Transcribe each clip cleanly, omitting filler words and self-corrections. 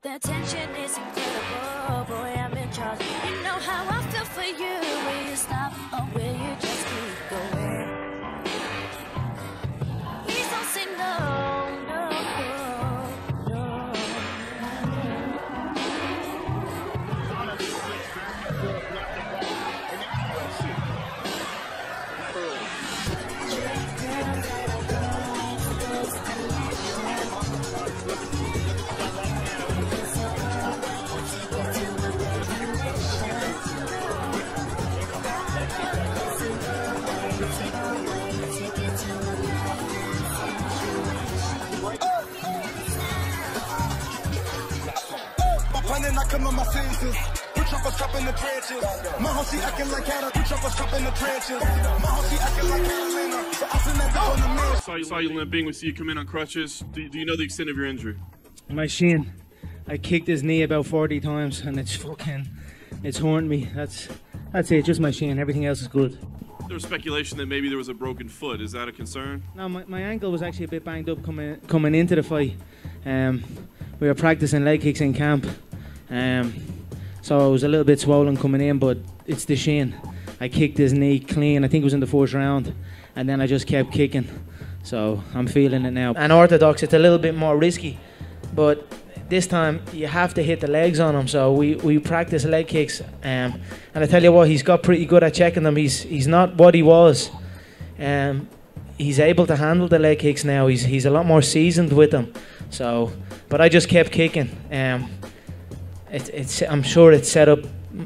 The tension is incredible, boy, I'm in charge. You know how I feel for you. Will you stop or will you just keep going? Please don't say no, no, no. I come on my senses. Put your fuck up in the trenches. My hoe, she acting like Hannah. Put your fuck up in the trenches. My hoe, she acting like Catalina. So I send that bitch on the man. Saw you limping. We see you come in on crutches. Do you know the extent of your injury? My shin. I kicked his knee about 40 times and it's haunting me. That's it, just my shin. Everything else is good. There was speculation that maybe there was a broken foot. Is that a concern? No, my ankle was actually a bit banged up coming into the fight. We were practicing leg kicks in camp. So I was a little bit swollen coming in, but it's the shin. I kicked his knee clean. I think it was in the first round, and then I just kept kicking. So I'm feeling it now. Unorthodox, it's a little bit more risky, but this time you have to hit the legs on him. So we practice leg kicks, and I tell you what, he's got pretty good at checking them. He's not what he was. He's able to handle the leg kicks now. He's a lot more seasoned with them. So, but I just kept kicking. I'm sure it set up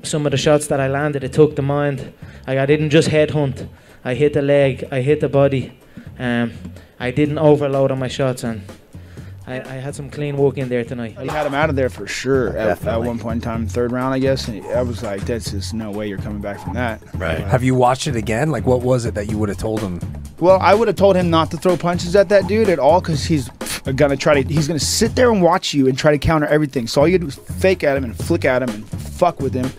some of the shots that I landed. It took the mind. I didn't just headhunt. I hit the leg. I hit the body. I didn't overload on my shots, and I had some clean work in there tonight. You had him out of there for sure at one point in time, third round, I guess. And I was like, "That's just no way you're coming back from that." Right. Have you watched it again? Like, what was it that you would have told him? Well, I would have told him not to throw punches at that dude at all, because he's gonna sit there and watch you and try to counter everything. So all you do is fake at him and flick at him and fuck with him,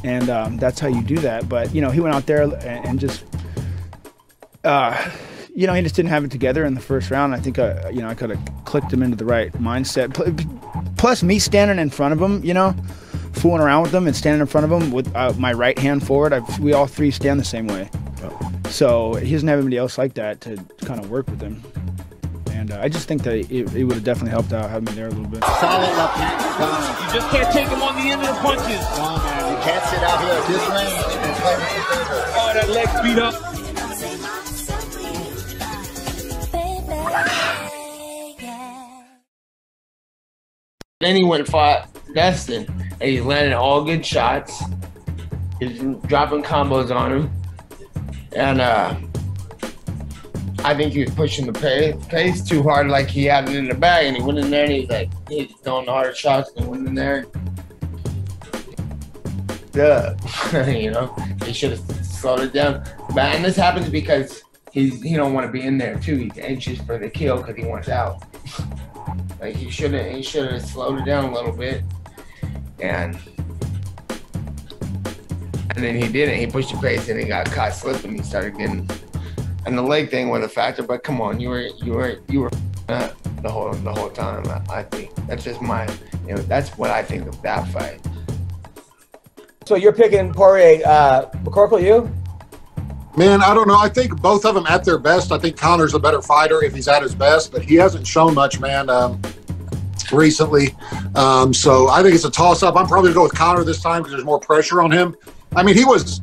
and that's how you do that. But you know, he went out there and just, you know, he just didn't have it together in the first round. I think you know, I could have clicked him into the right mindset. Plus, me standing in front of him, you know, fooling around with him and standing in front of him with my right hand forward. We all three stand the same way. So he doesn't have anybody else like that to kind of work with him. And I just think that it would have definitely helped out having me there a little bit. Solid left hand. You just can't take him on the end of the punches. No, man. You can't sit out here at this range and play with your fingers. Oh, that leg's beat up. Then he went and fought Destin, and he's landing all good shots. He's dropping combos on him. And I think he was pushing the pace too hard, like he had it in the bag, and he went in there and he's throwing the hard shots and went in there. Duh. You know, he should have slowed it down. But and this happens because he don't want to be in there too. He's anxious for the kill because he wants out. Like he should have slowed it down a little bit, and then he didn't. He pushed the pace and he got caught slipping. He started getting, and the leg thing was a factor. But come on, you were the whole time. I think that's just my, you know, that's what I think of that fight. So you're picking Poirier. McCorkle, you? Man, I don't know. I think both of them at their best. I think Conor's a better fighter if he's at his best, but he hasn't shown much, man, recently. So I think it's a toss-up. I'm probably going to go with Conor this time because there's more pressure on him. I mean, he was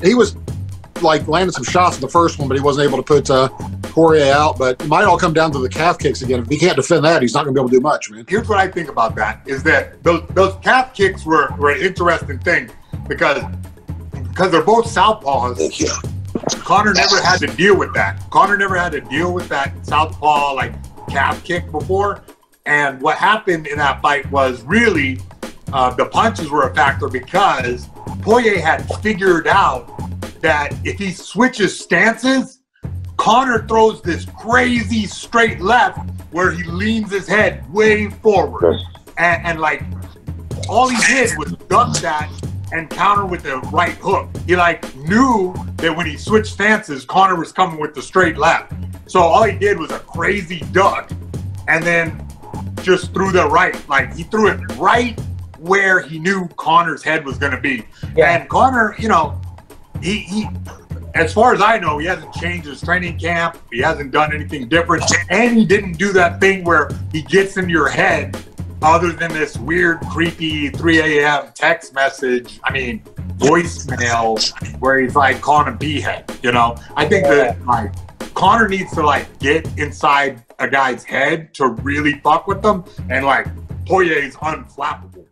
like landing some shots in the first one, but he wasn't able to put Poirier out. But it might all come down to the calf kicks again. If he can't defend that, he's not going to be able to do much, man. Here's what I think about that, is that those calf kicks were an interesting thing because they're both southpaws. Thank you. Conor never had to deal with that. Conor never had to deal with that southpaw like calf kick before. And what happened in that fight was really the punches were a factor because Poirier had figured out that if he switches stances, Conor throws this crazy straight left where he leans his head way forward. And like all he did was duck that and counter with the right hook. He like knew that when he switched stances, Conor was coming with the straight left. So all he did was a crazy duck and then just threw the right. Like he threw it right where he knew Conor's head was going to be. Yeah. And Conor, you know, he as far as I know, he hasn't changed his training camp. He hasn't done anything different. And he didn't do that thing where he gets in your head other than this weird, creepy 3 a.m. text message. I mean, voicemail where he's like calling a b-head, you know? I think that, like, Conor needs to, like, get inside a guy's head to really fuck with them. And, like, Poirier's unflappable.